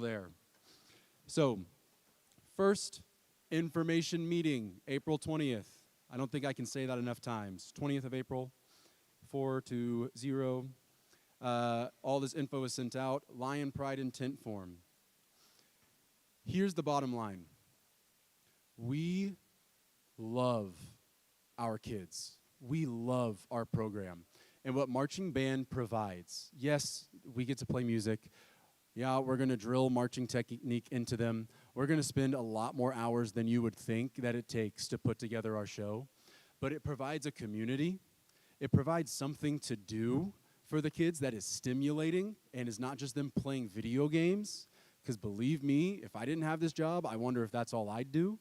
there. So, first information meeting, April 20th. I don't think I can say that enough times. 20th of April, 420. All this info is sent out. Lion Pride intent form. Here's the bottom line. We love our kids. We love our program and what marching band provides. Yes, we get to play music. Yeah, we're going to drill marching technique into them. We're going to spend a lot more hours than you would think that it takes to put together our show. But it provides a community. It provides something to do for the kids that is stimulating and is not just them playing video games. Because believe me, if I didn't have this job, I wonder if that's all I'd do.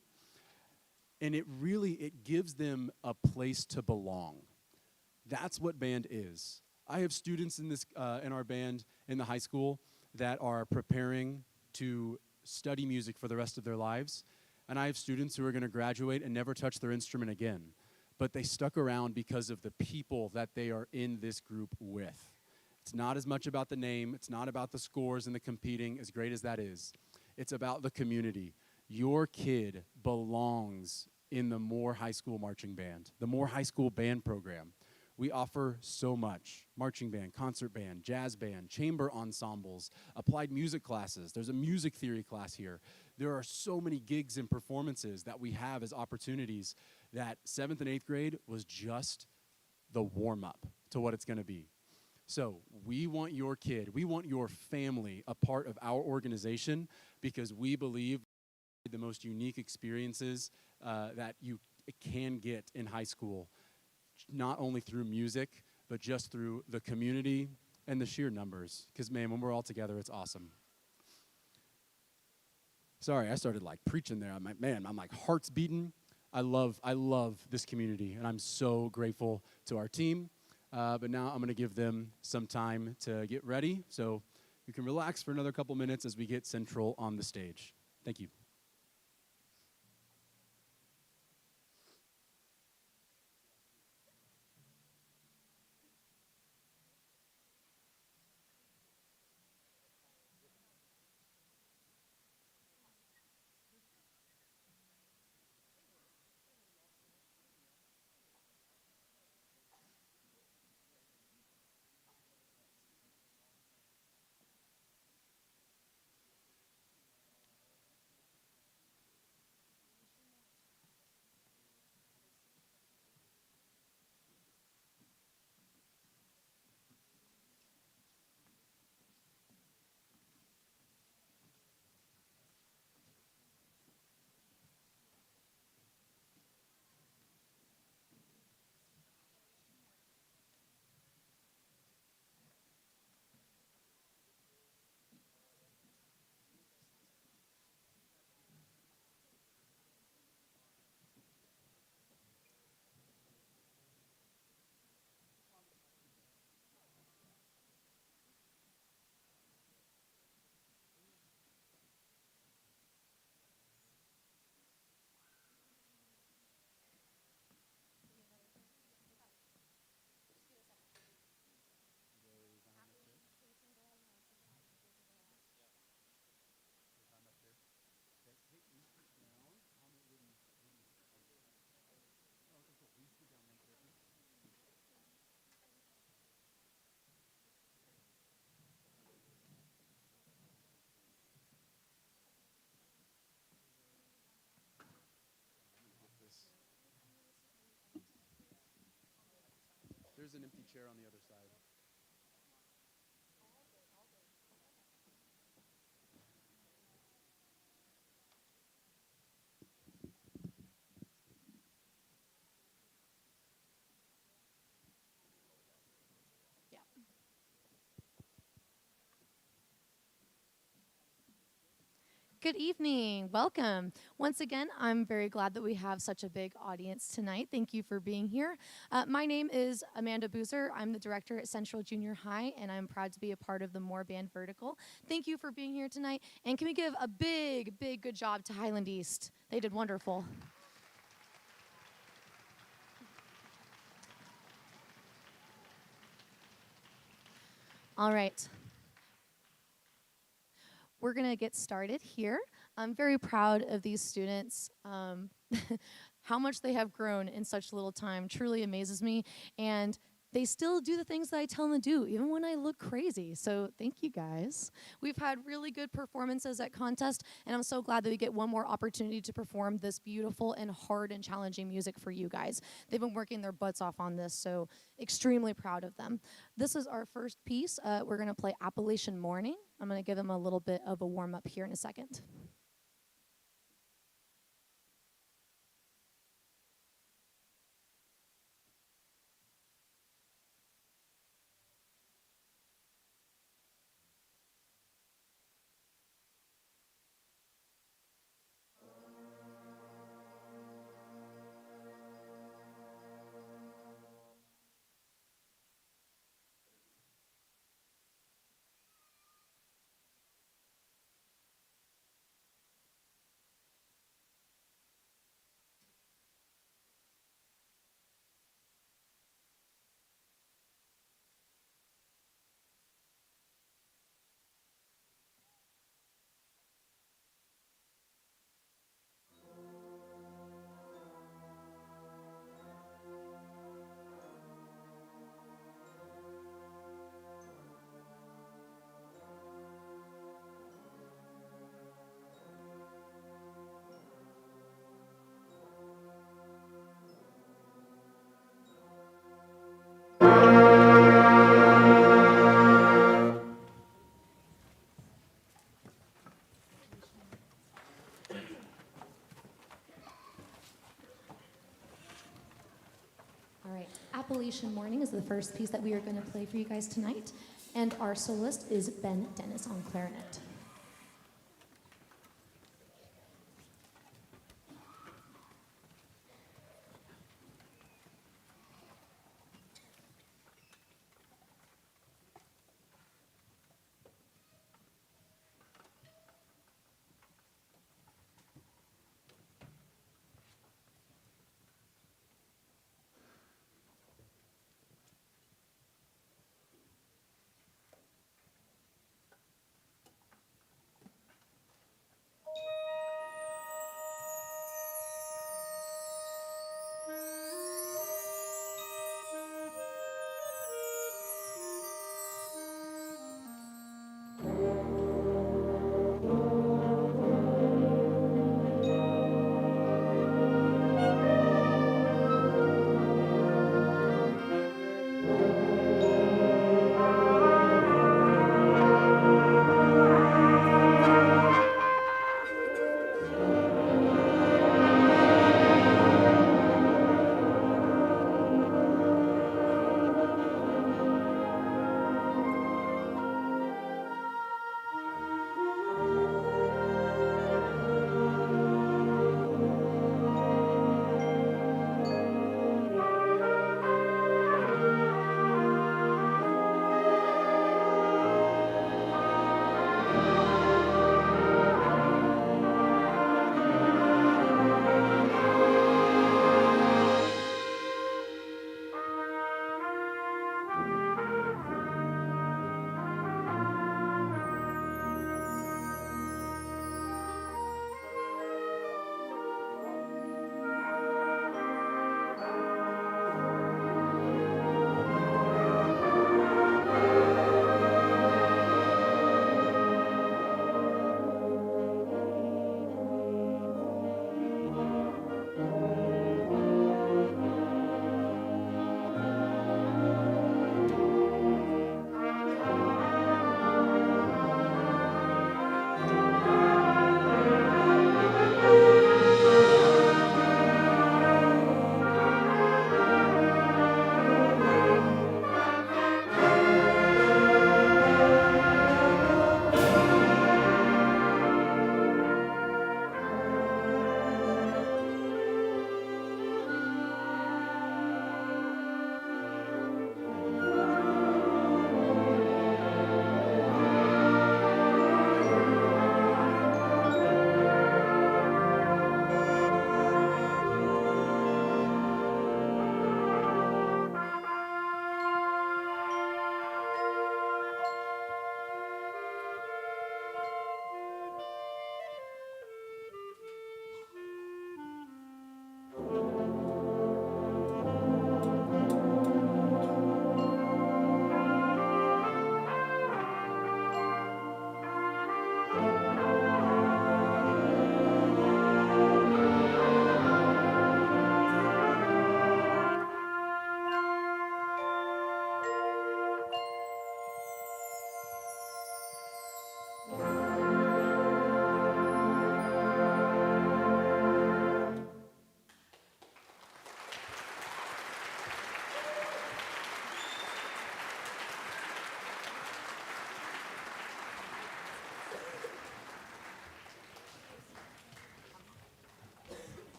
And it gives them a place to belong. That's what band is. I have students in our band in the high school that are preparing to study music for the rest of their lives. And I have students who are going to graduate and never touch their instrument again. But they stuck around because of the people that they are in this group with. It's not as much about the name. It's not about the scores and the competing, as great as that is. It's about the community. Your kid belongs in the Moore High School Marching Band, the Moore High School Band Program. We offer so much: marching band, concert band, jazz band, chamber ensembles, applied music classes. There's a music theory class here. There are so many gigs and performances that we have as opportunities that 7th and 8th grade was just the warm-up to what it's going to be. So we want your kid, we want your family a part of our organization because we believe the most unique experiences that you can get in high school, not only through music, but just through the community and the sheer numbers. Because, man, when we're all together, it's awesome. Sorry, I started like preaching there. I'm like heart's beating. I love this community, and I'm so grateful to our team. But now I'm going to give them some time to get ready, so you can relax for another couple minutes as we get Central on the stage. Thank you. There's an empty chair on the other side. Good evening. Welcome. Once again, I'm very glad that we have such a big audience tonight. Thank you for being here. My name is Amanda Boozer. I'm the director at Central Junior High, and I'm proud to be a part of the Moore Band Vertical. Thank you for being here tonight. And can we give a big good job to Highland East? They did wonderful. All right. we're going to get started here. I'm very proud of these students. How much they have grown in such little time truly amazes me. And they still do the things that I tell them to do, even when I look crazy. So thank you guys. We've had really good performances at contest, and I'm so glad that we get one more opportunity to perform this beautiful and hard and challenging music for you guys. They've been working their butts off on this, so extremely proud of them. This is our first piece. We're going to play Appalachian Morning. I'm going to give them a little bit of a warm up here in a second. All right, Appalachian Morning is the first piece that we are going to play for you guys tonight, and our soloist is Ben Dennis on clarinet.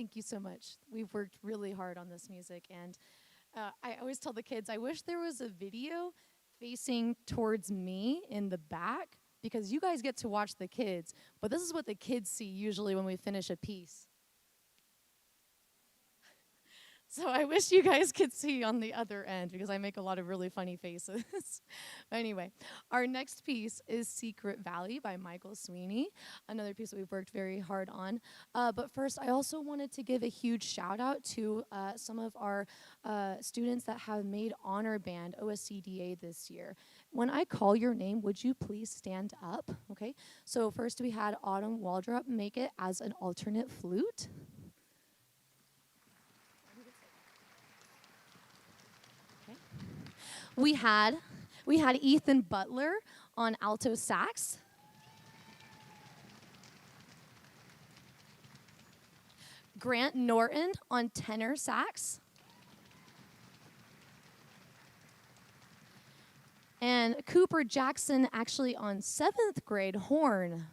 Thank you so much. We've worked really hard on this music, and I always tell the kids, I wish there was a video facing towards me in the back because you guys get to watch the kids, but this is what the kids see usually when we finish a piece. So I wish you guys could see on the other end because I make a lot of really funny faces. Anyway, our next piece is Secret Valley by Michael Sweeney, another piece that we've worked very hard on. But first, I also wanted to give a huge shout out to some of our students that have made honor band OSCDA this year. When I call your name, would you please stand up? Okay. So first we had Autumn Waldrop make it as an alternate flute. We had Ethan Butler on alto sax. Grant Norton on tenor sax. And Cooper Jackson actually on 7th grade horn.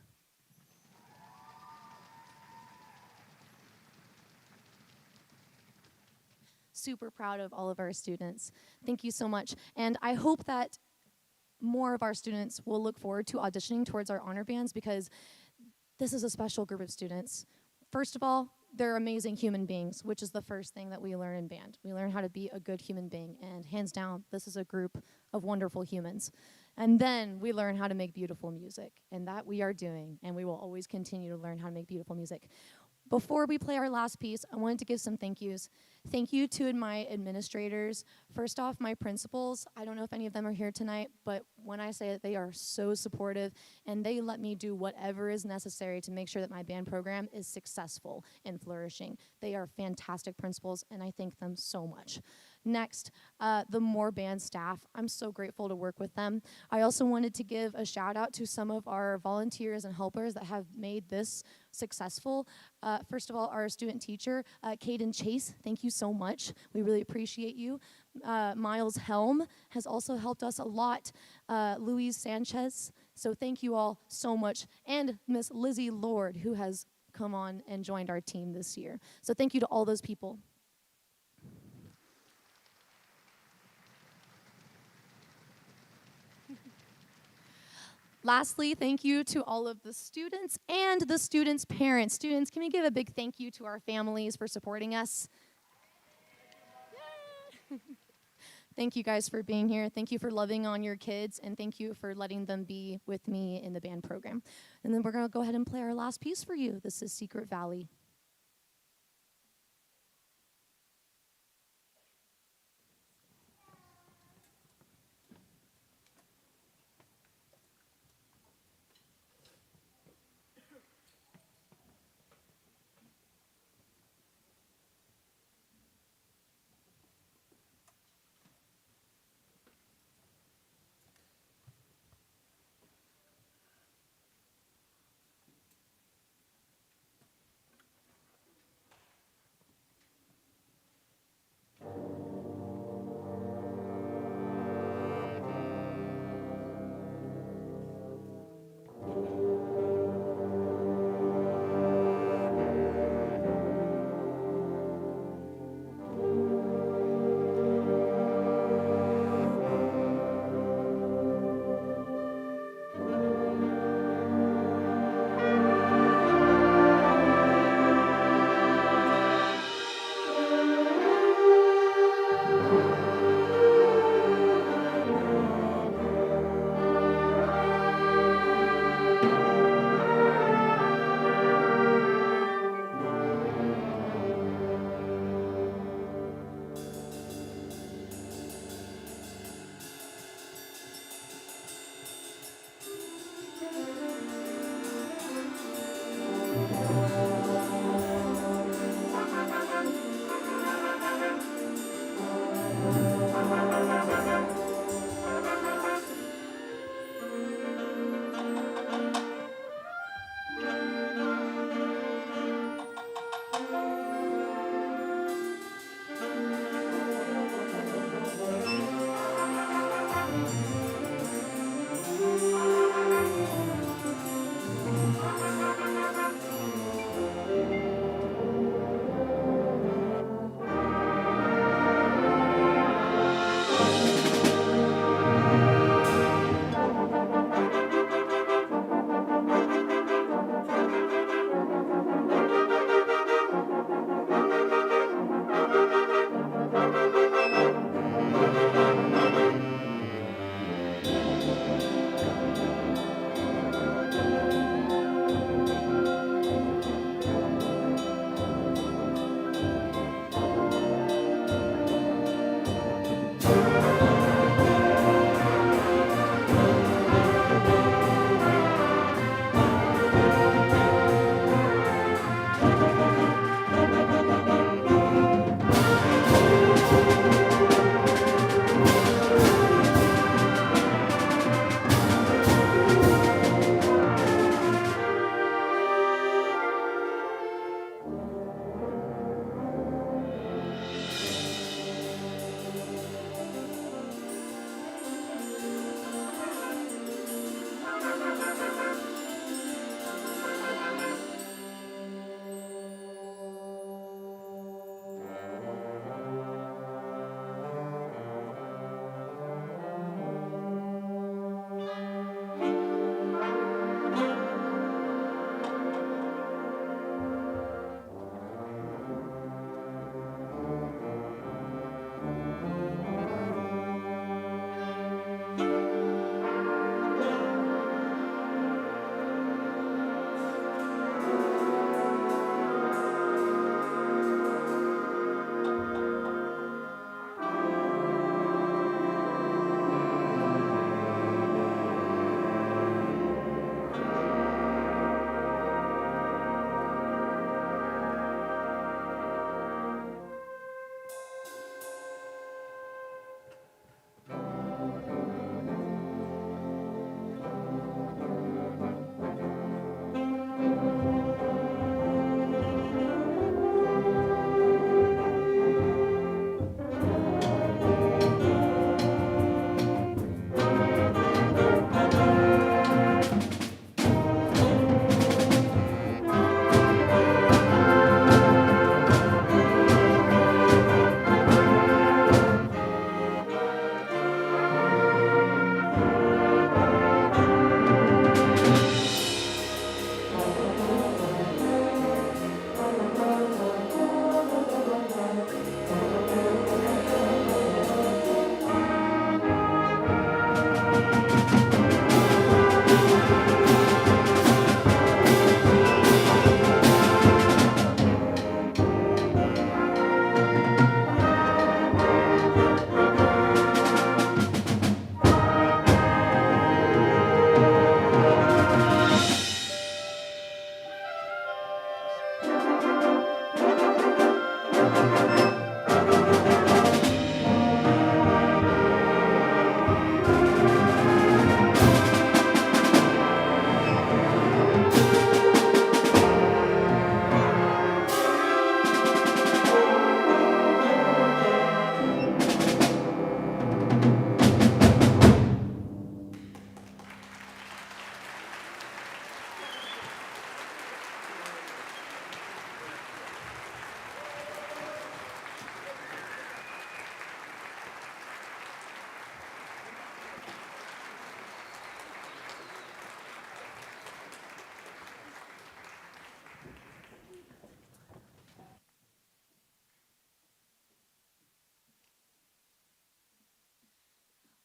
Super proud of all of our students. Thank you so much. And I hope that more of our students will look forward to auditioning towards our honor bands because this is a special group of students. First of all, they're amazing human beings, which is the first thing that we learn in band. We learn how to be a good human being, and hands down, this is a group of wonderful humans. And then we learn how to make beautiful music, and that we are doing, and we will always continue to learn how to make beautiful music. Before we play our last piece, I wanted to give some thank yous. Thank you to my administrators. First off, my principals. I don't know if any of them are here tonight, but when I say that they are so supportive and they let me do whatever is necessary to make sure that my band program is successful and flourishing. They are fantastic principals, and I thank them so much. Next, the More Band staff. I'm so grateful to work with them. I also wanted to give a shout out to some of our volunteers and helpers that have made this successful. First of all, our student teacher, Caden Chase, thank you so much. We really appreciate you. Miles Helm has also helped us a lot. Louise Sanchez, so thank you all so much. And Miss Lizzie Lord, who has come on and joined our team this year. So thank you to all those people. Lastly, thank you to all of the students and the students' parents. Students, can we give a big thank you to our families for supporting us? Thank you guys for being here. Thank you for loving on your kids, and thank you for letting them be with me in the band program. And then we're going to go ahead and play our last piece for you. This is Secret Valley.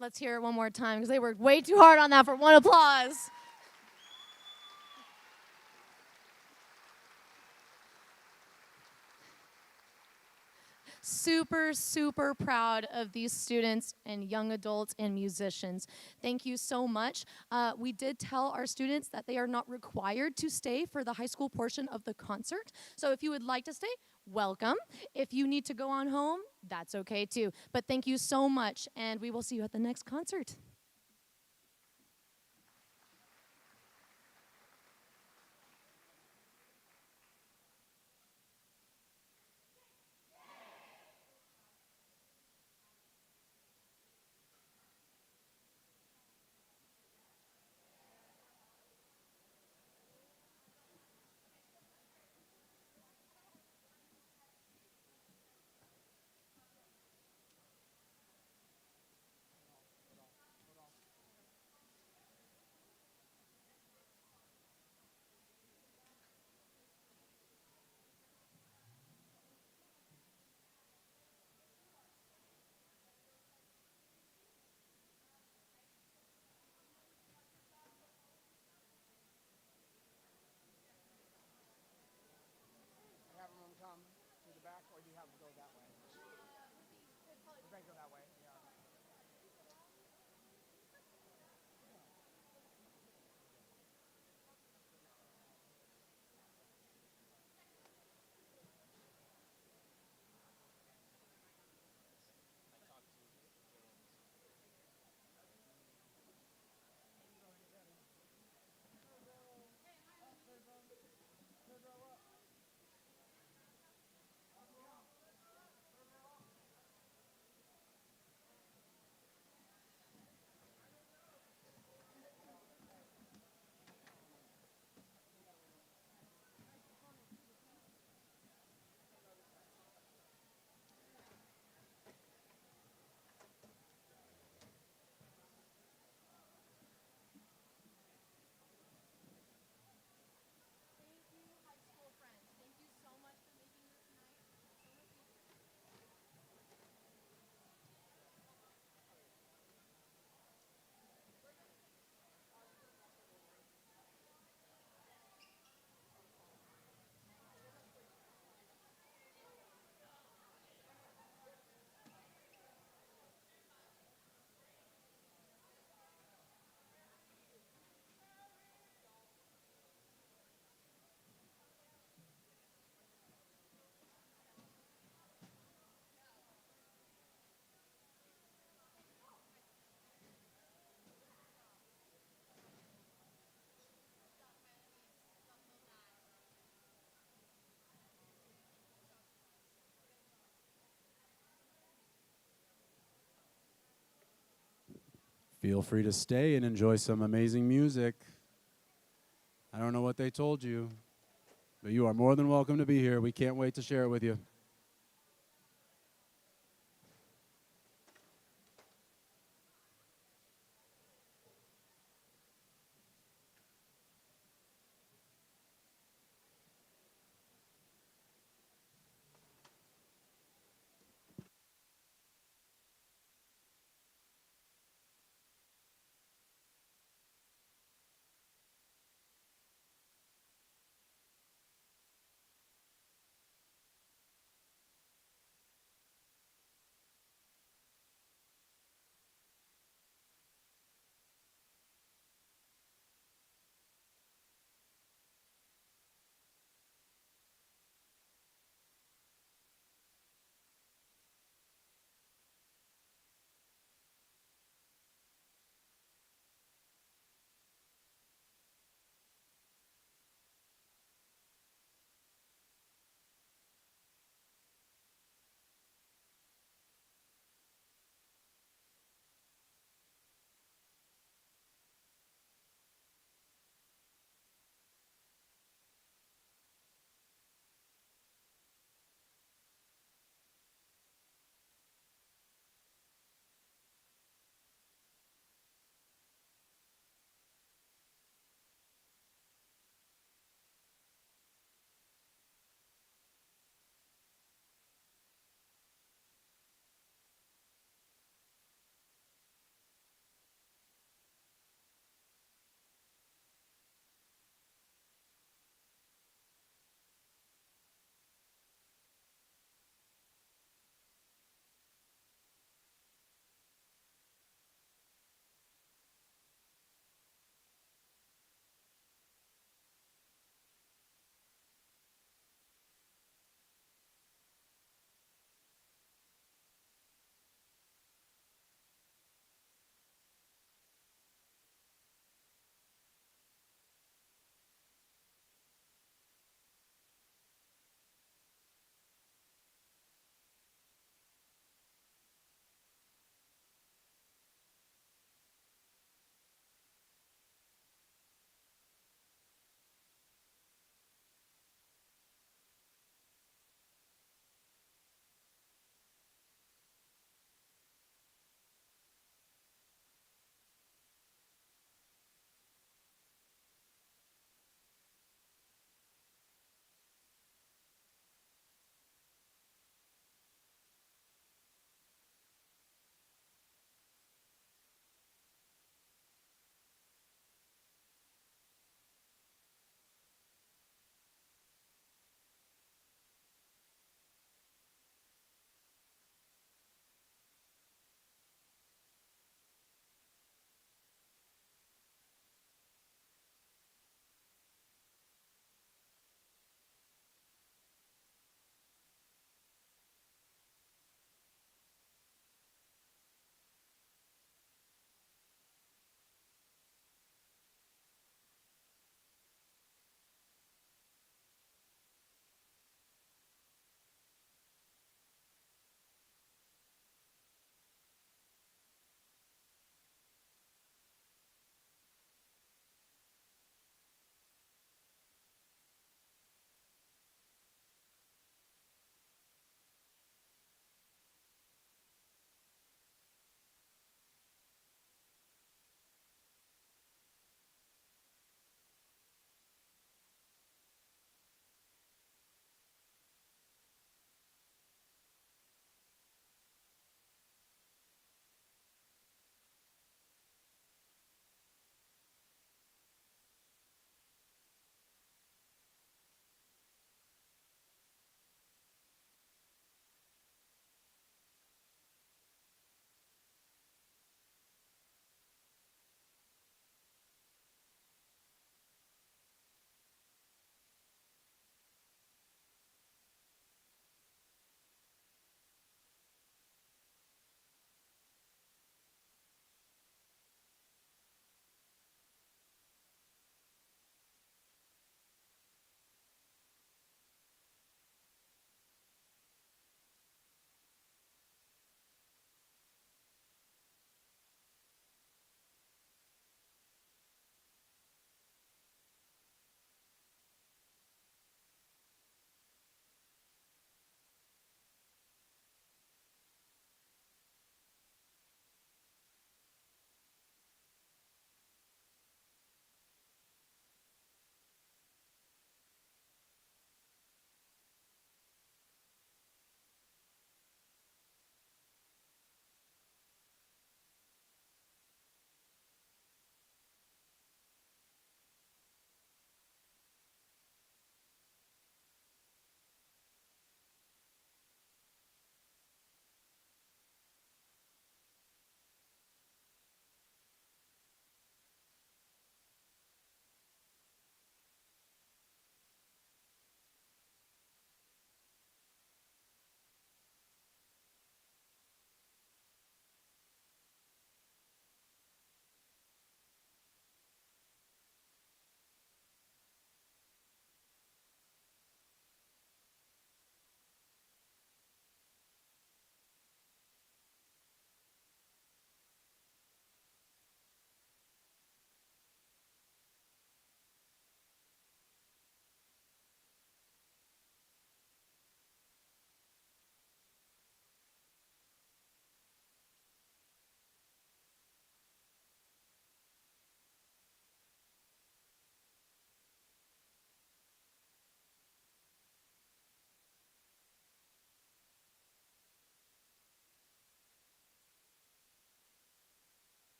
Let's hear it one more time because they worked way too hard on that for one applause. Super, super proud of these students and young adults and musicians. Thank you so much. We did tell our students that they are not required to stay for the high school portion of the concert. So if you would like to stay, welcome. If you need to go on home, that's okay too. But thank you so much, and we will see you at the next concert. Have them come to the back, or do you have them go that way? They go that way. Yeah. Feel free to stay and enjoy some amazing music. I don't know what they told you, but you are more than welcome to be here. We can't wait to share it with you.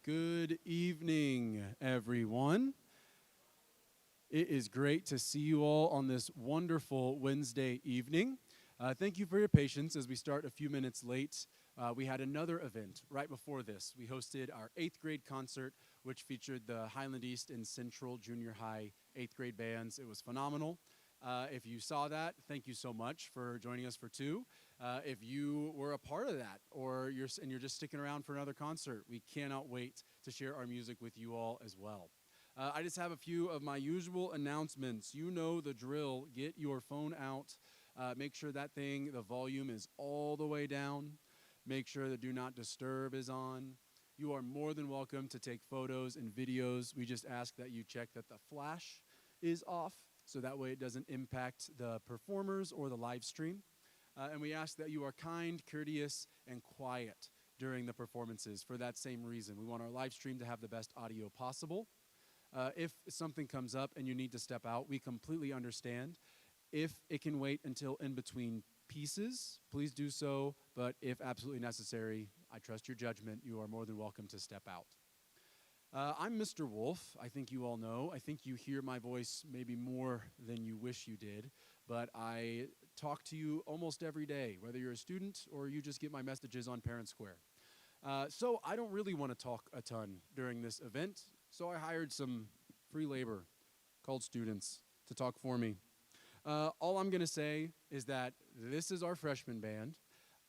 Good evening, everyone. It is great to see you all on this wonderful Wednesday evening. Thank you for your patience as we start a few minutes late. We had another event right before this. We hosted our 8th grade concert, which featured the Highland East and Central Junior High 8th grade bands. It was phenomenal. If you saw that, thank you so much for joining us for two. If you were a part of that or you're just sticking around for another concert, we cannot wait to share our music with you all as well. I just have a few of my usual announcements. You know the drill. Get your phone out. Make sure that thing, the volume is all the way down. Make sure the do not disturb is on. You are more than welcome to take photos and videos. We just ask that you check that the flash is off so that way it doesn't impact the performers or the live stream. And we ask that you are kind, courteous, and quiet during the performances for that same reason. We want our live stream to have the best audio possible. If something comes up and you need to step out, we completely understand. If it can wait until in between pieces, please do so. But if absolutely necessary, I trust your judgment. You are more than welcome to step out. I'm Mr. Wolf. I think you all know. I think you hear my voice maybe more than you wish you did. But I talk to you almost every day, whether you're a student or you just get my messages on Parent Square. So I don't really want to talk a ton during this event. So I hired some free labor called students to talk for me. All I'm going to say is that this is our freshman band.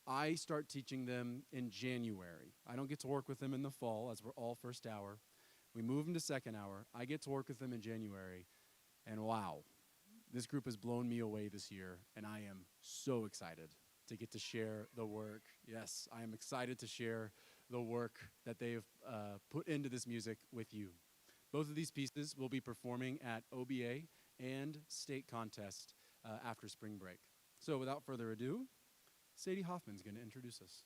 I start teaching them in January. I don't get to work with them in the fall as we're all first hour. We move them to second hour. I get to work with them in January. And wow, this group has blown me away this year. And I am so excited to get to share the work. Yes, I am excited to share the work that they've put into this music with you. Both of these pieces will be performing at OBA and state contest after spring break. So without further ado, Sadie Hoffman's going to introduce us.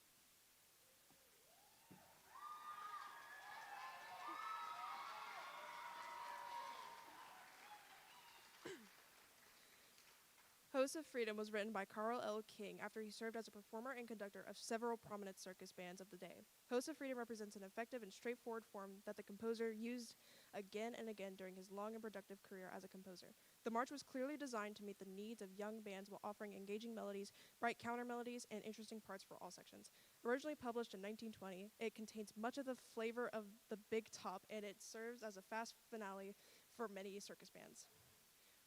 Hosts of Freedom was written by Carl L. King after he served as a performer and conductor of several prominent circus bands of the day. Hosts of Freedom represents an effective and straightforward form that the composer used again and again during his long and productive career as a composer. The march was clearly designed to meet the needs of young bands while offering engaging melodies, bright counter melodies, and interesting parts for all sections. Originally published in 1920, it contains much of the flavor of the Big Top, and it serves as a fast finale for many circus bands.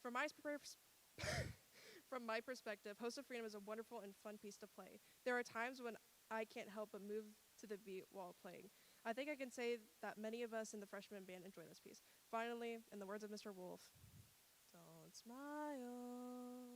From my perspective, Host of Freedom is a wonderful and fun piece to play. There are times when I can't help but move to the beat while playing. I think I can say that many of us in the freshman band enjoy this piece. Finally, in the words of Mr. Wolf, don't smile.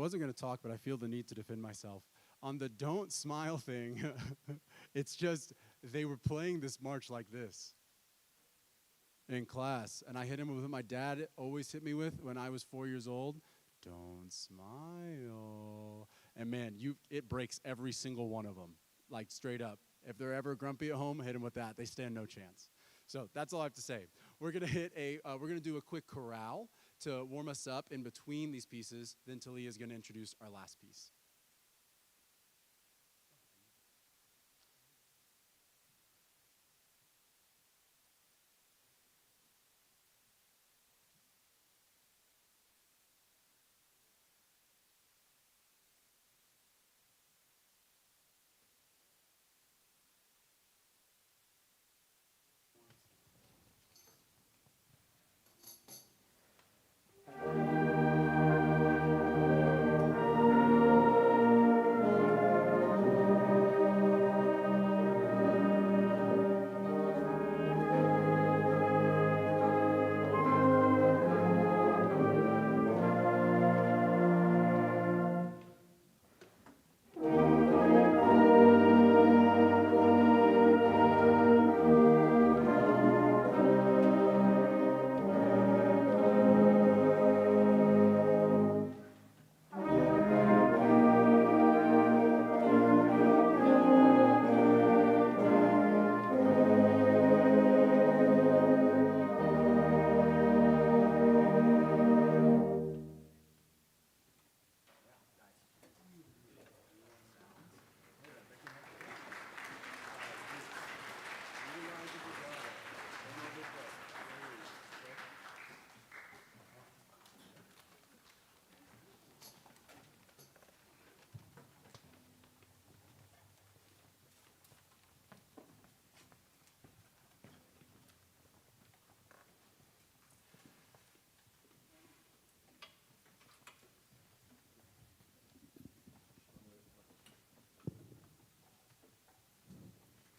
wasn't going to talk, but I feel the need to defend myself. On the don't smile thing, it's just they were playing this march like this in class. And I hit him with what my dad always hit me with when I was 4 years old. Don't smile. And man, it breaks every single one of them, like straight up. If they're ever grumpy at home, hit them with that. They stand no chance. So that's all I have to say. We're gonna do a quick chorale to warm us up in between these pieces. Then Talia is gonna introduce our last piece.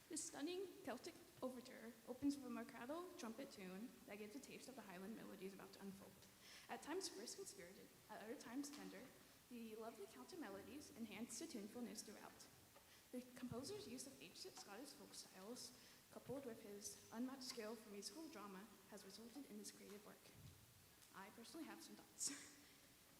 This stunning Celtic overture opens with a marcato trumpet tune that gives a taste of the Highland melodies about to unfold. At times brisk and spirited, at other times tender, the lovely Celtic melodies enhance the tunefulness throughout. The composer's use of ancient Scottish folk styles, coupled with his unmatched skill for musical drama, has resulted in this creative work. I personally have some thoughts.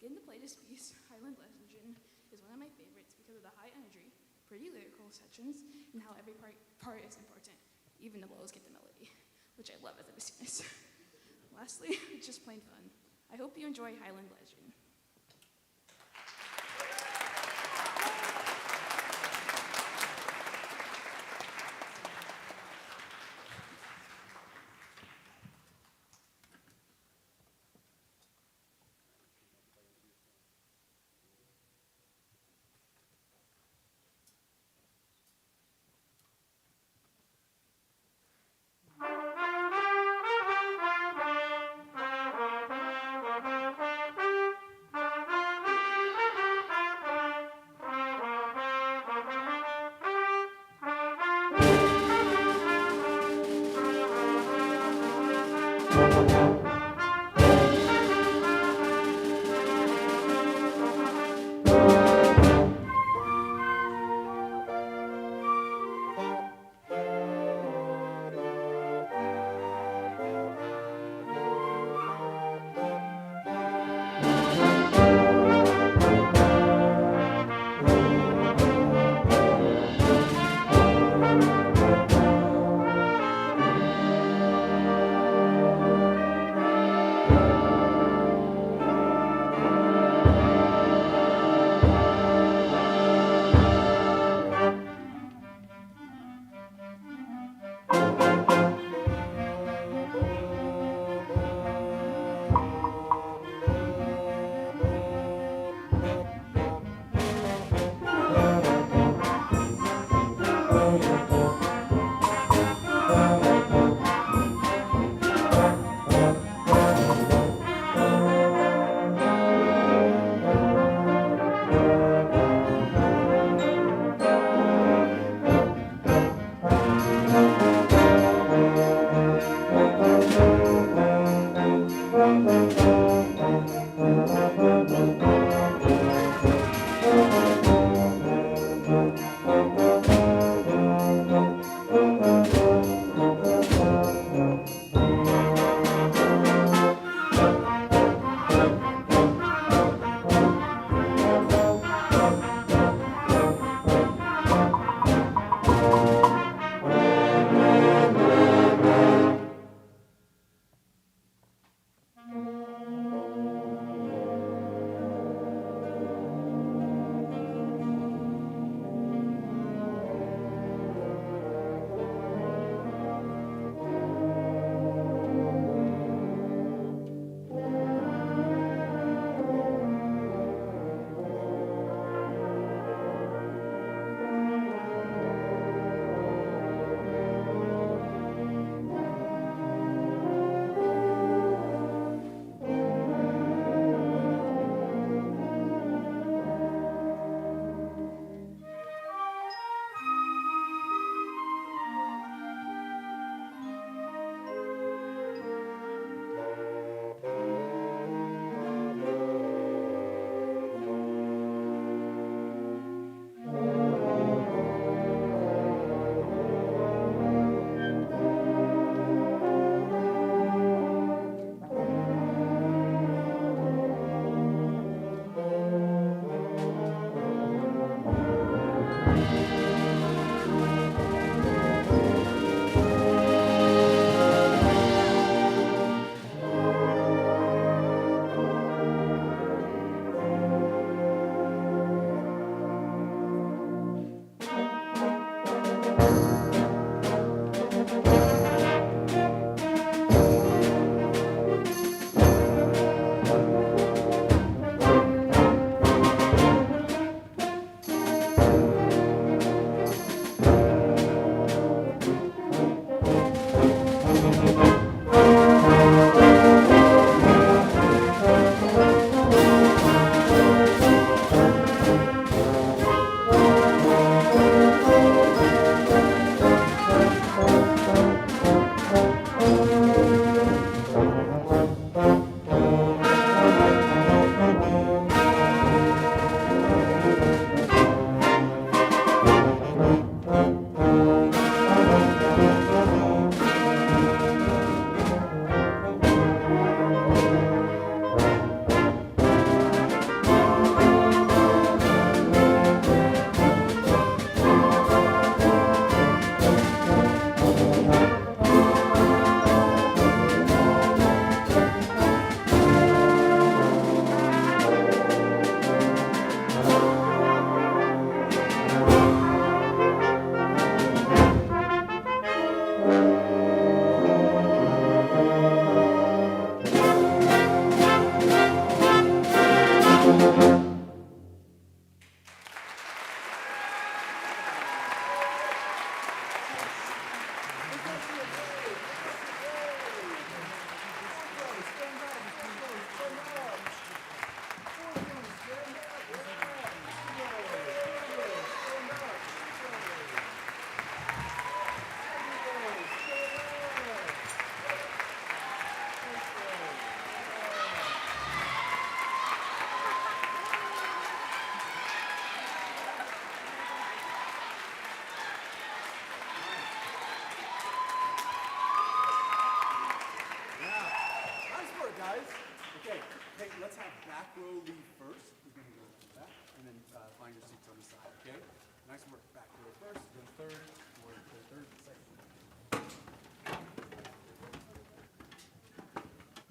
Getting to play this piece, Highland Legend, is one of my favorites because of the high energy, pretty lyrical sections, and how every part is important. Even the lows get the melody, which I love as a bassoonist. Lastly, it's just plain fun. I hope you enjoy Highland Legend.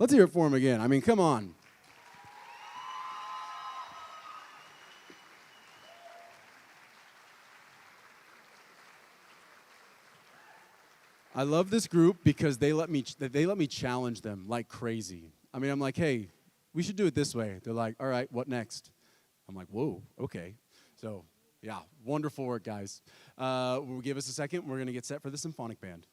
Let's hear it for him again. I mean, come on. I love this group because they let me challenge them like crazy. I mean, I'm like, hey, we should do it this way. They're like, all right, what next? I'm like, whoa, okay. So, yeah, wonderful work, guys. We'll give us a second. We're going to get set for the symphonic band.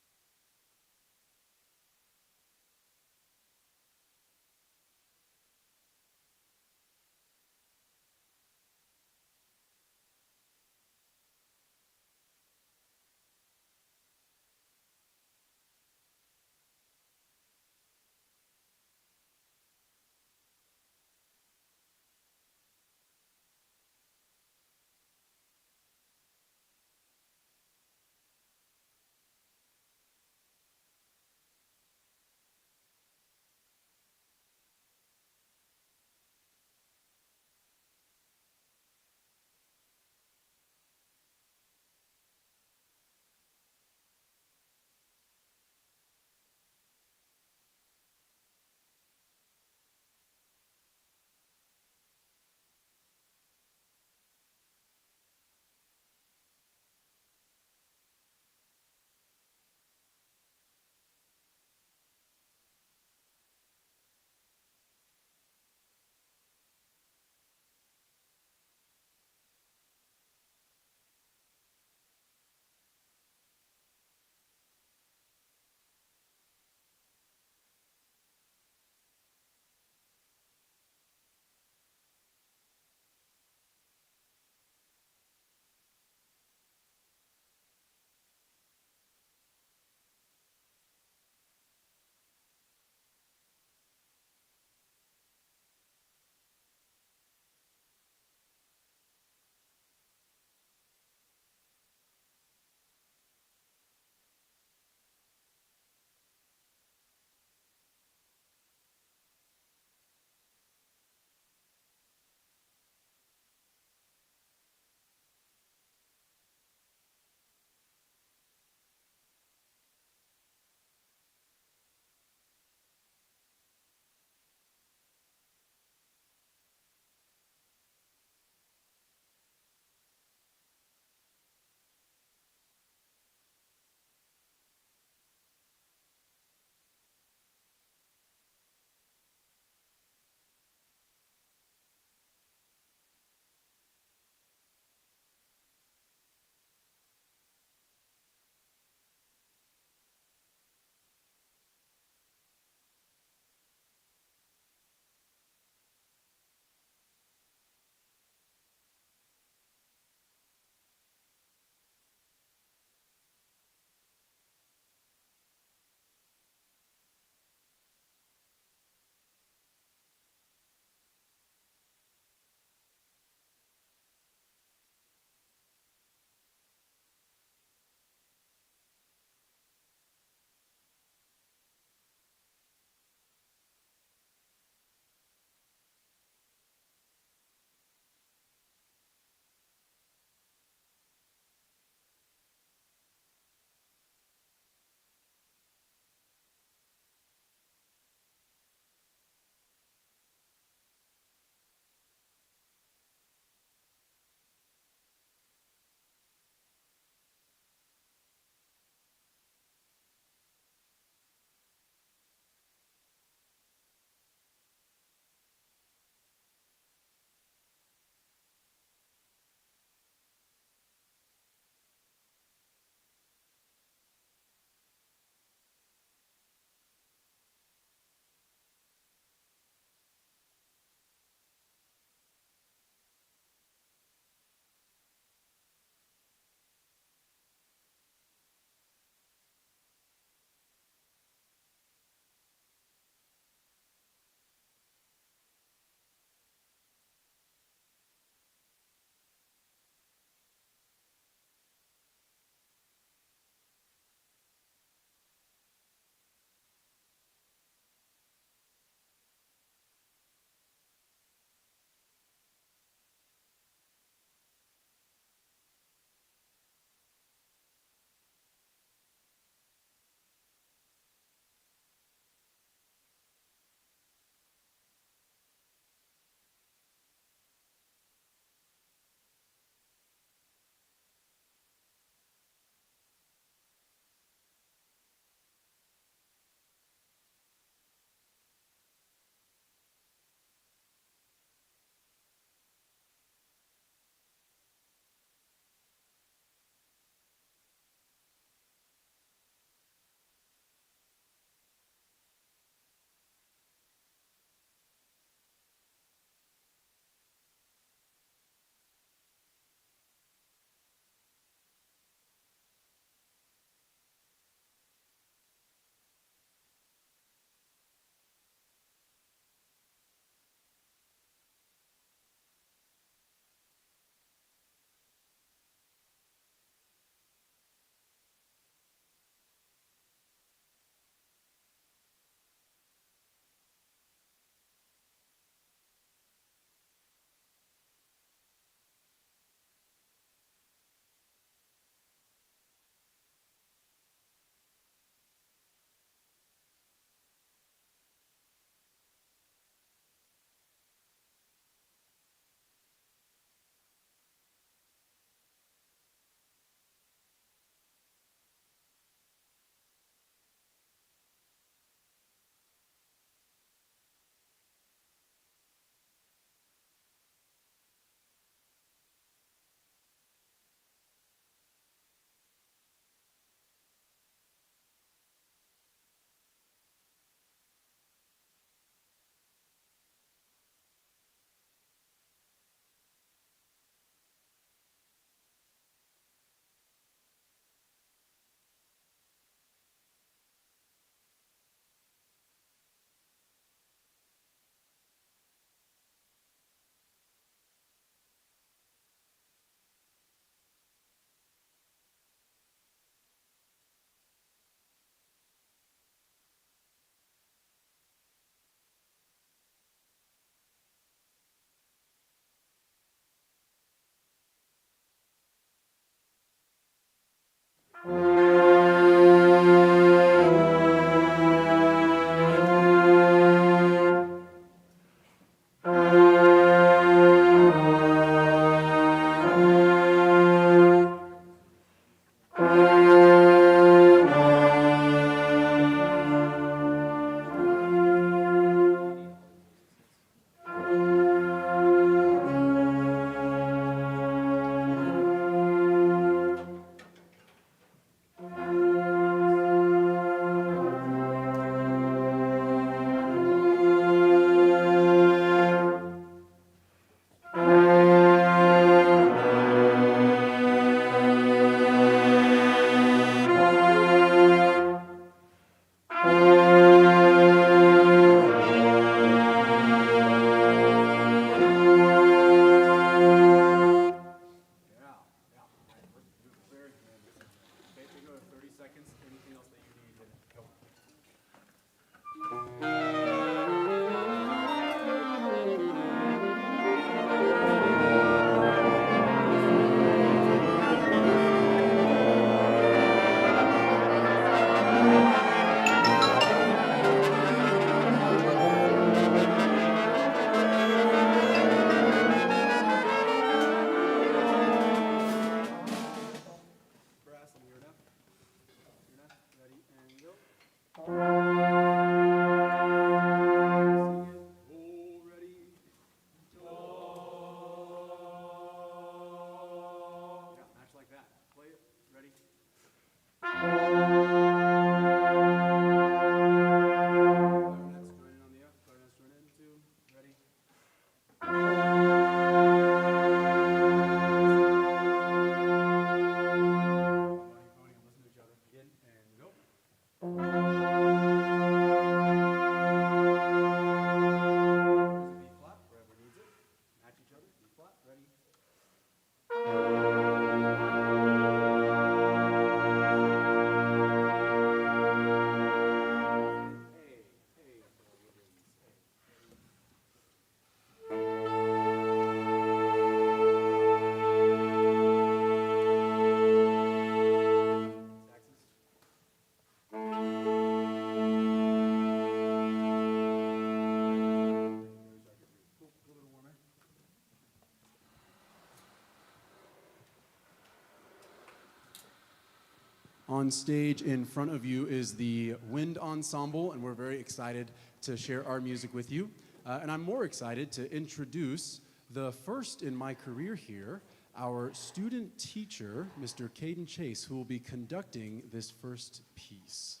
On stage in front of you is the wind ensemble, and we're very excited to share our music with you. And I'm more excited to introduce the first in my career here, our student teacher, Mr. Caden Chase, who will be conducting this first piece.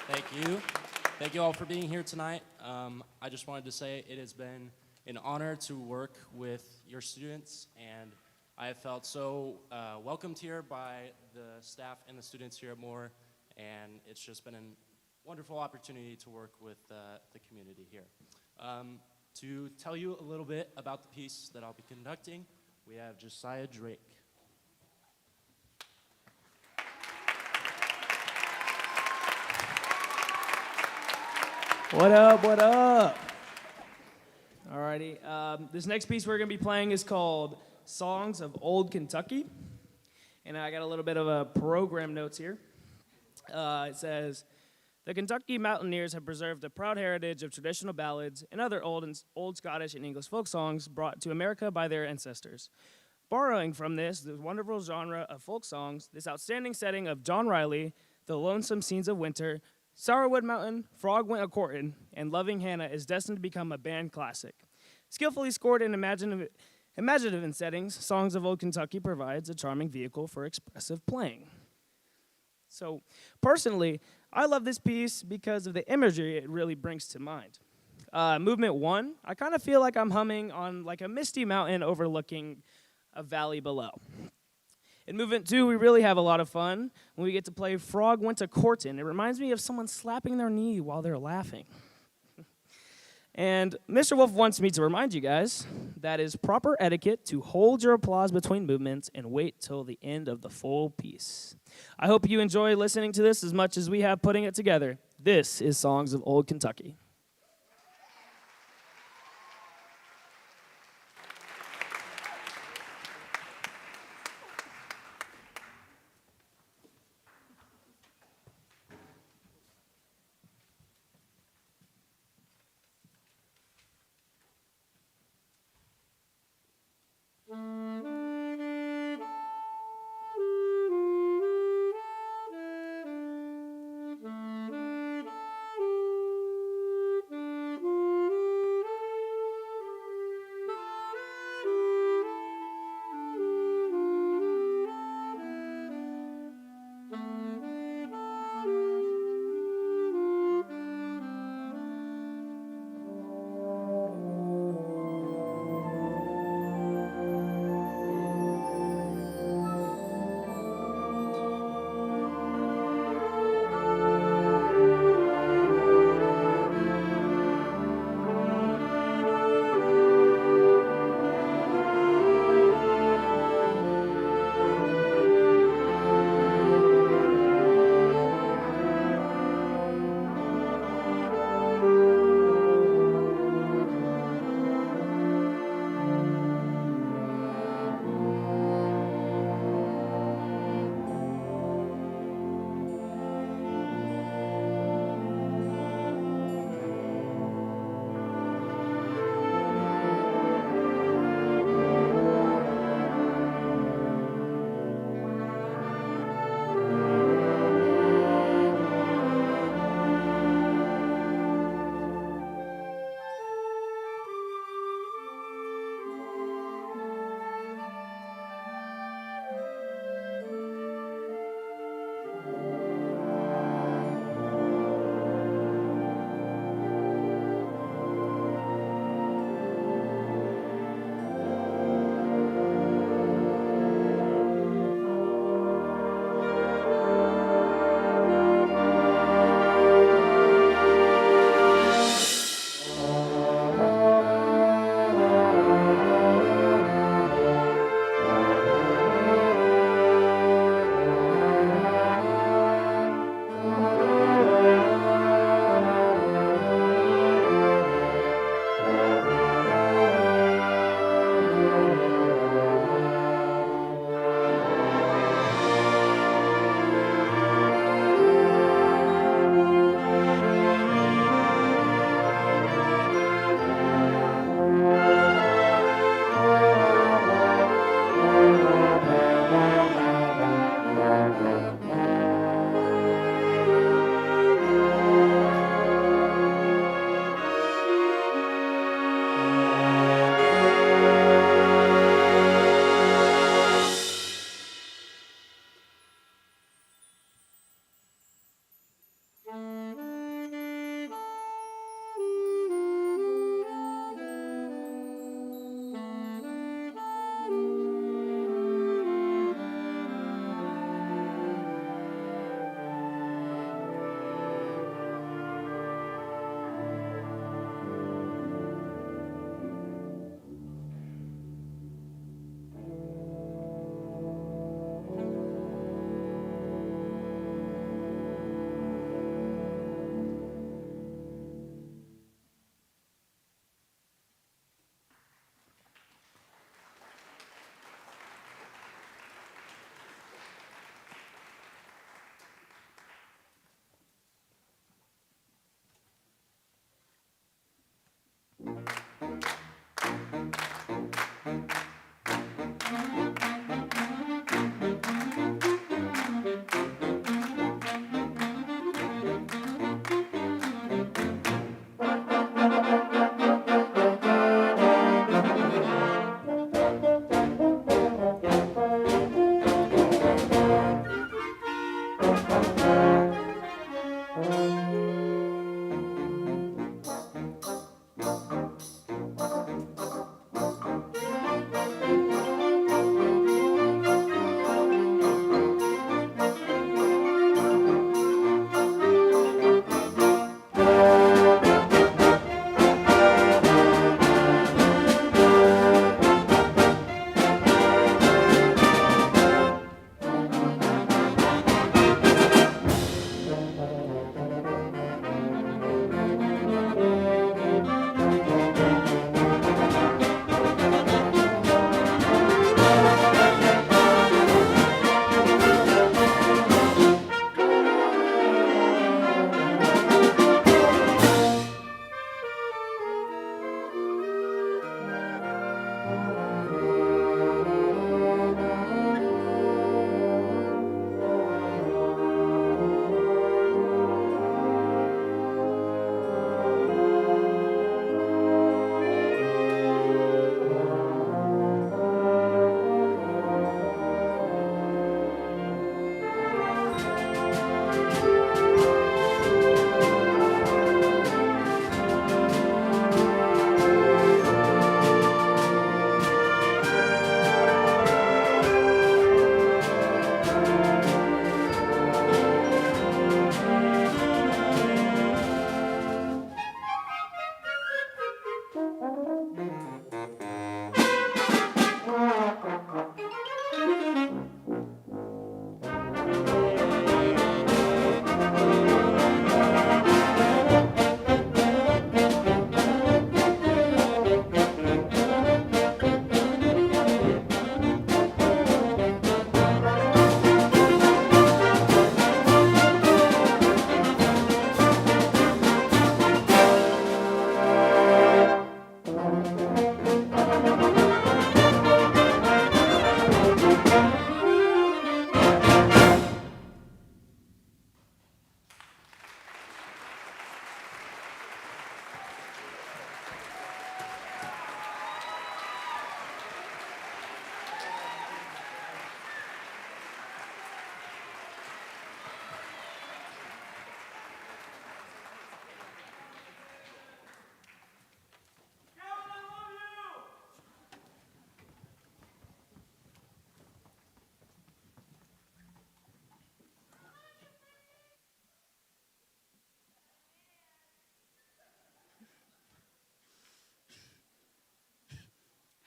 Thank you. Thank you all for being here tonight. I just wanted to say it has been an honor to work with your students, and I have felt so welcomed here by the staff and the students here at Moore, and it's just been a wonderful opportunity to work with the community here. To tell you a little bit about the piece that I'll be conducting, we have Josiah Drake. What up, what up? Alrighty, this next piece we're gonna be playing is called Songs of Old Kentucky. And I got a little bit of a program notes here. It says, the Kentucky Mountaineers have preserved a proud heritage of traditional ballads and other old Scottish and English folk songs brought to America by their ancestors. Borrowing from this, the wonderful genre of folk songs, this outstanding setting of John Riley, the lonesome scenes of winter, Sourwood Mountain, Frog Went A-Courtin', and Loving Hannah is destined to become a band classic. Skillfully scored in imaginative in settings, Songs of Old Kentucky provides a charming vehicle for expressive playing. So, personally, I love this piece because of the imagery it really brings to mind. Movement 1, I kind of feel like I'm humming on like a misty mountain overlooking a valley below. In movement 2, we really have a lot of fun when we get to play Frog Went A-Courtin'. It reminds me of someone slapping their knee while they're laughing. And Mr. Wolf wants me to remind you guys that is proper etiquette to hold your applause between movements and wait till the end of the full piece. I hope you enjoy listening to this as much as we have putting it together. This is Songs of Old Kentucky.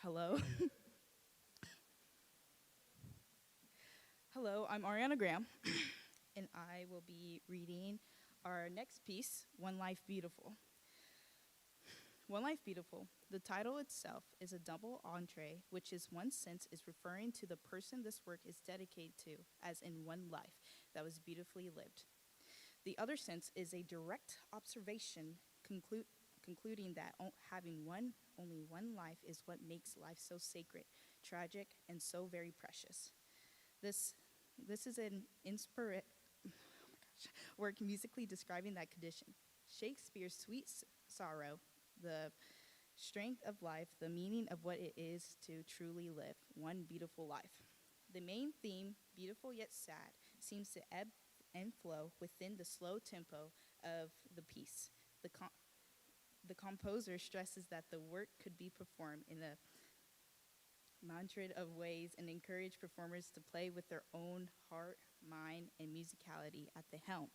Hello. Hello, I'm Ariana Graham, and I will be reading our next piece, One Life Beautiful. One Life Beautiful. The title itself is a double entree, which in one sense is referring to the person this work is dedicated to, as in one life that was beautifully lived. The other sense is a direct observation concluding that having only one life is what makes life so sacred, tragic, and so very precious. This this is an work musically describing that condition. Shakespeare's sweet sorrow, the strength of life, the meaning of what it is to truly live one beautiful life. The main theme, beautiful yet sad, seems to ebb and flow within the slow tempo of the piece. The composer stresses that the work could be performed in a myriad of ways and encourage performers to play with their own heart, mind, and musicality at the helm.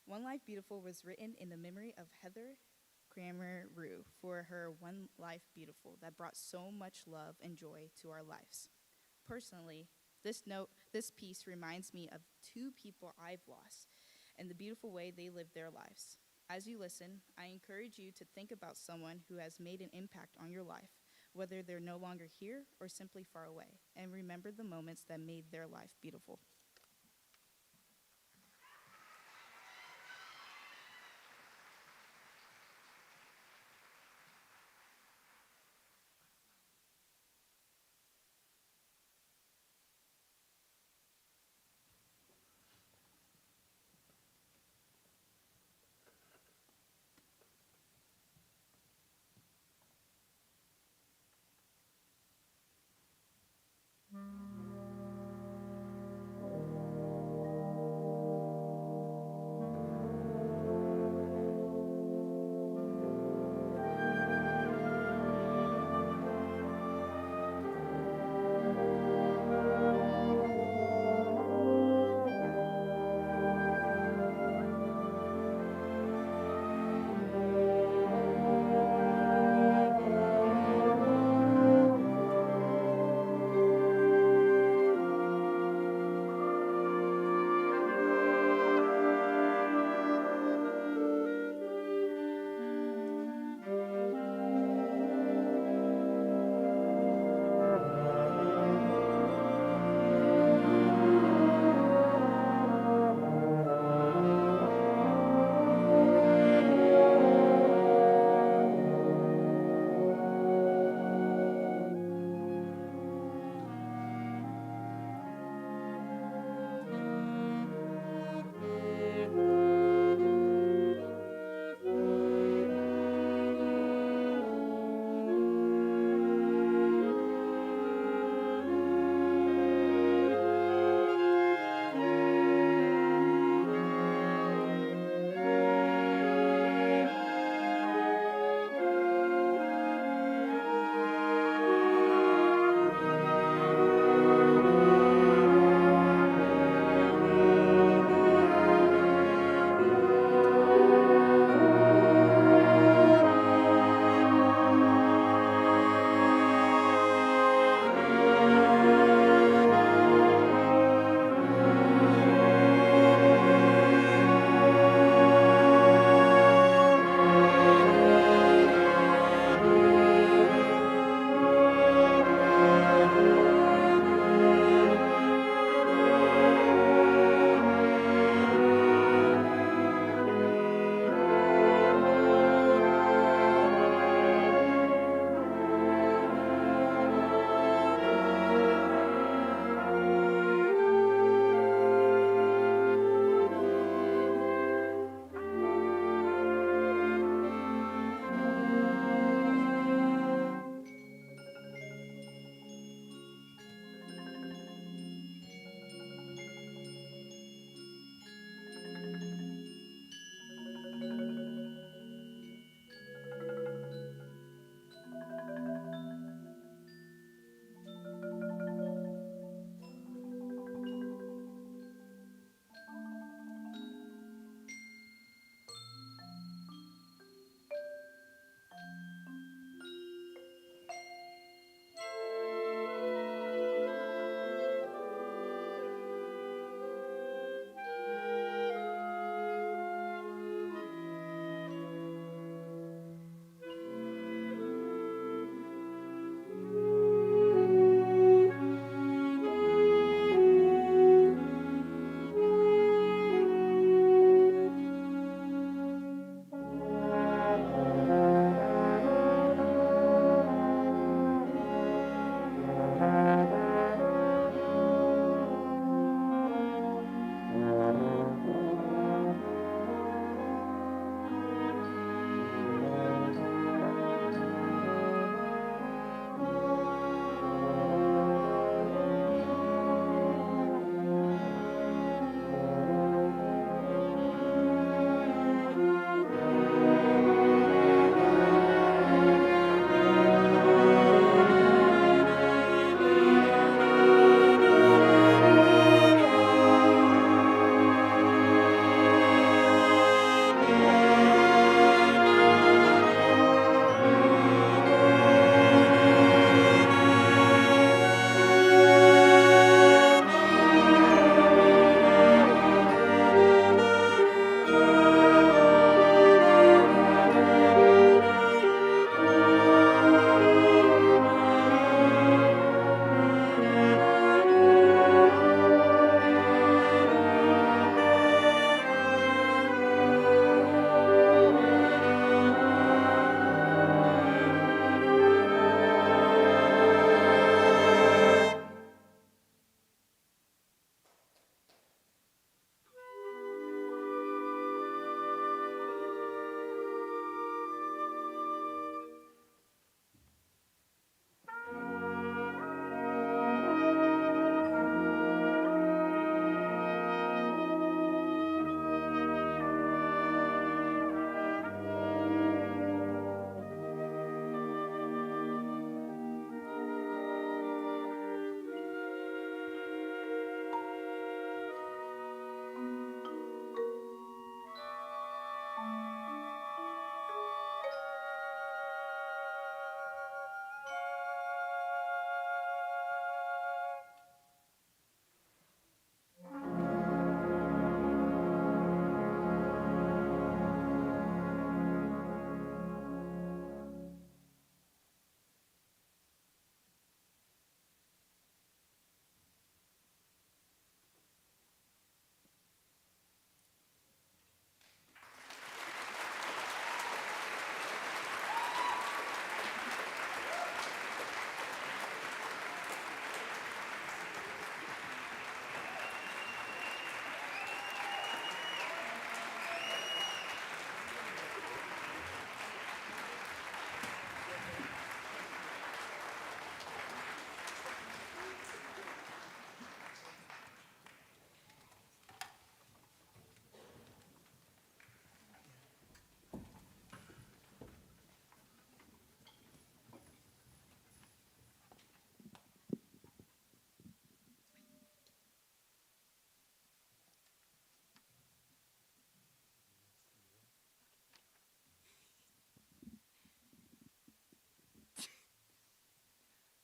One Life Beautiful was written in the memory of Heather Kramer Rue for her One Life Beautiful that brought so much love and joy to our lives. Personally, this piece reminds me of two people I've lost and the beautiful way they lived their lives. As you listen, I encourage you to think about someone who has made an impact on your life, whether they're no longer here or simply far away, and remember the moments that made their life beautiful.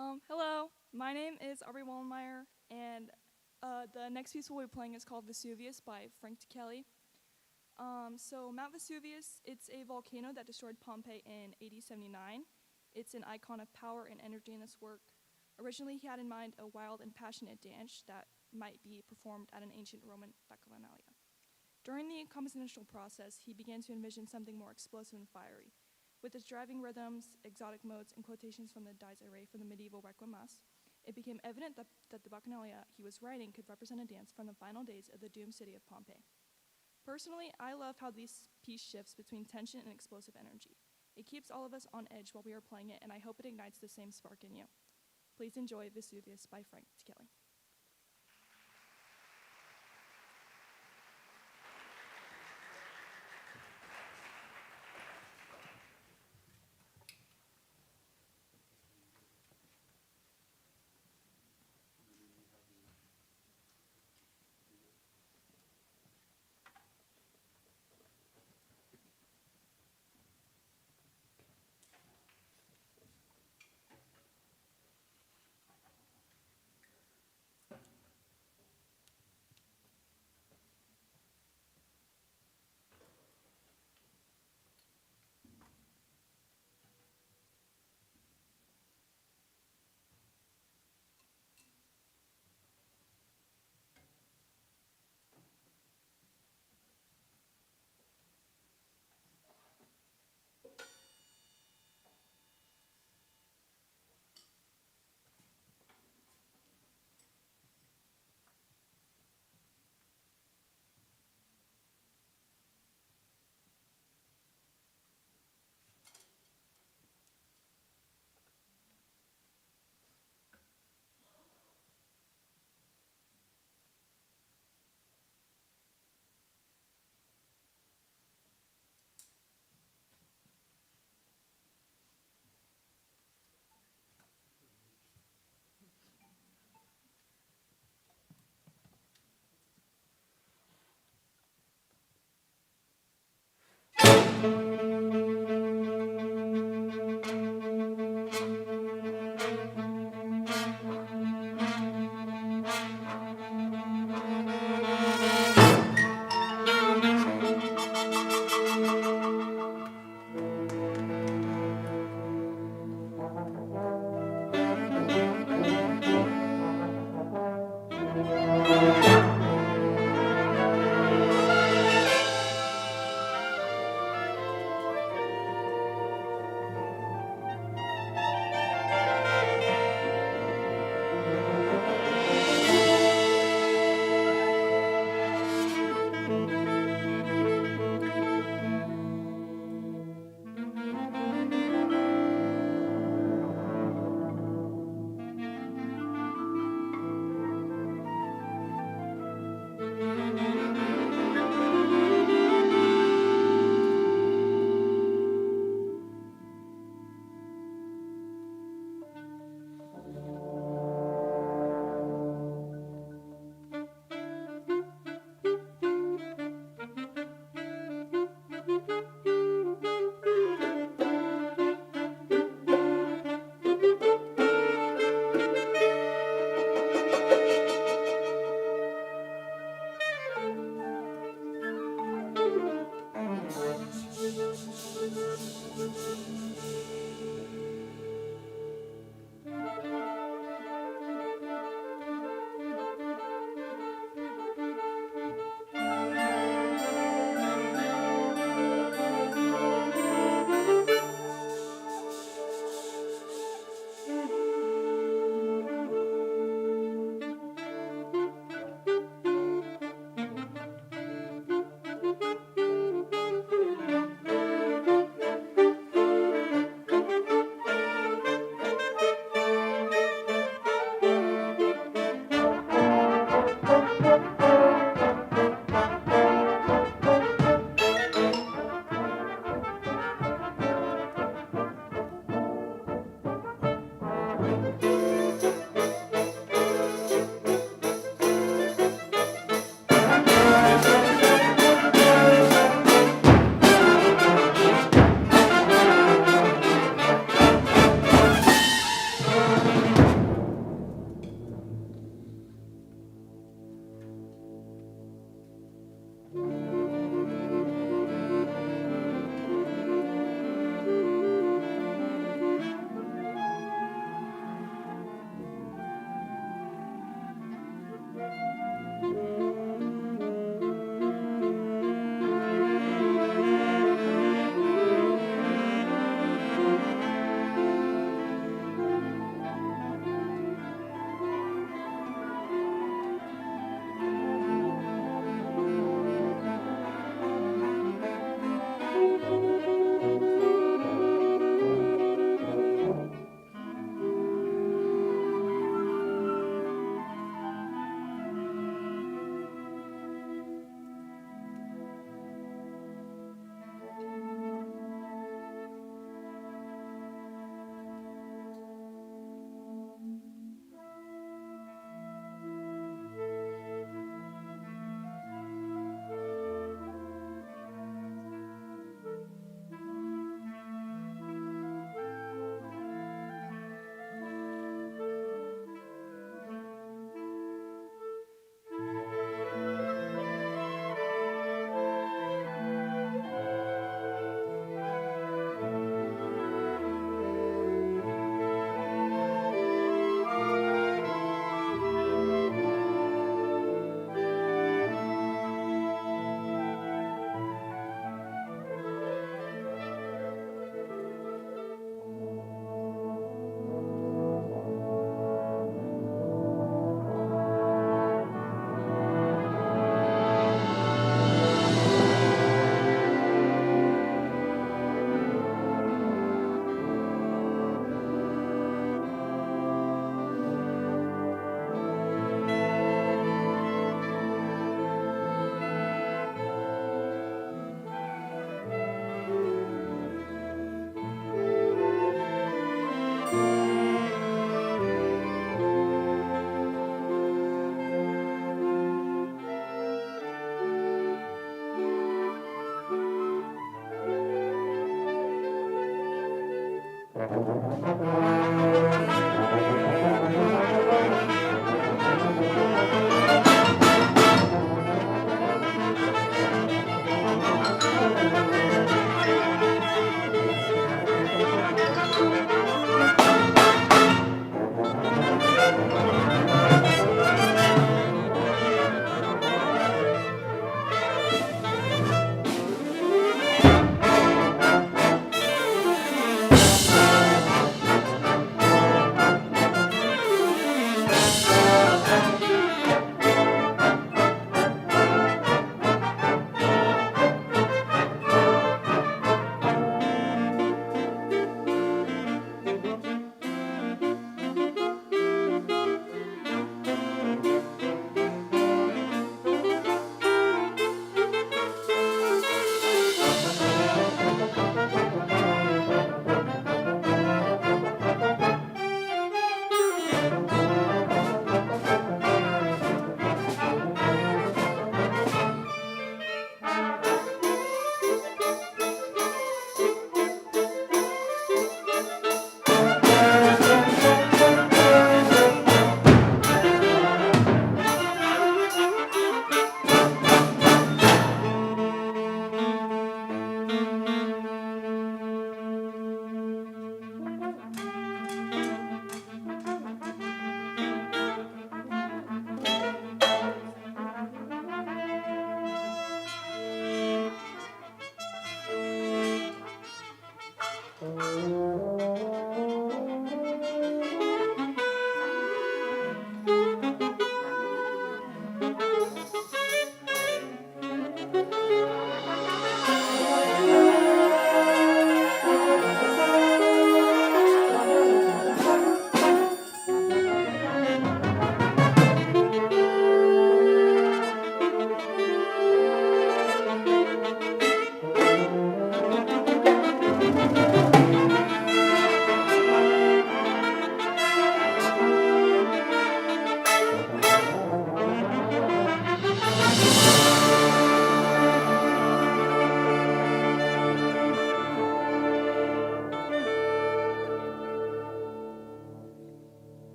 Hello, my name is Aubrey Wallenmeyer, and the next piece we'll be playing is called Vesuvius by Frank Kelly. So Mount Vesuvius, it's a volcano that destroyed Pompeii in AD 79. It's an icon of power and energy in this work. Originally, he had in mind a wild and passionate dance that might be performed at an ancient Roman bacchanalia. During the compositional process, he began to envision something more explosive and fiery. With its driving rhythms, exotic modes, and quotations from the Dies Irae from the medieval Requiem Mass, it became evident that the bacchanalia he was writing could represent a dance from the final days of the doomed city of Pompeii. Personally, I love how this piece shifts between tension and explosive energy. It keeps all of us on edge while we are playing it, and I hope it ignites the same spark in you. Please enjoy Vesuvius by Frank Kelly.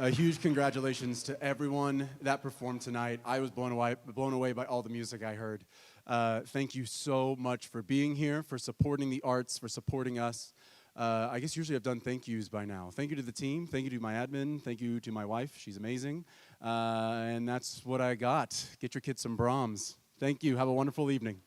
A huge congratulations to everyone that performed tonight. I was blown away by all the music I heard. Thank you so much for being here, for supporting the arts, for supporting us. I guess usually I've done thank yous by now. Thank you to the team. Thank you to my admin. Thank you to my wife. She's amazing. And that's what I got. Get your kids some Brahms. Thank you. Have a wonderful evening.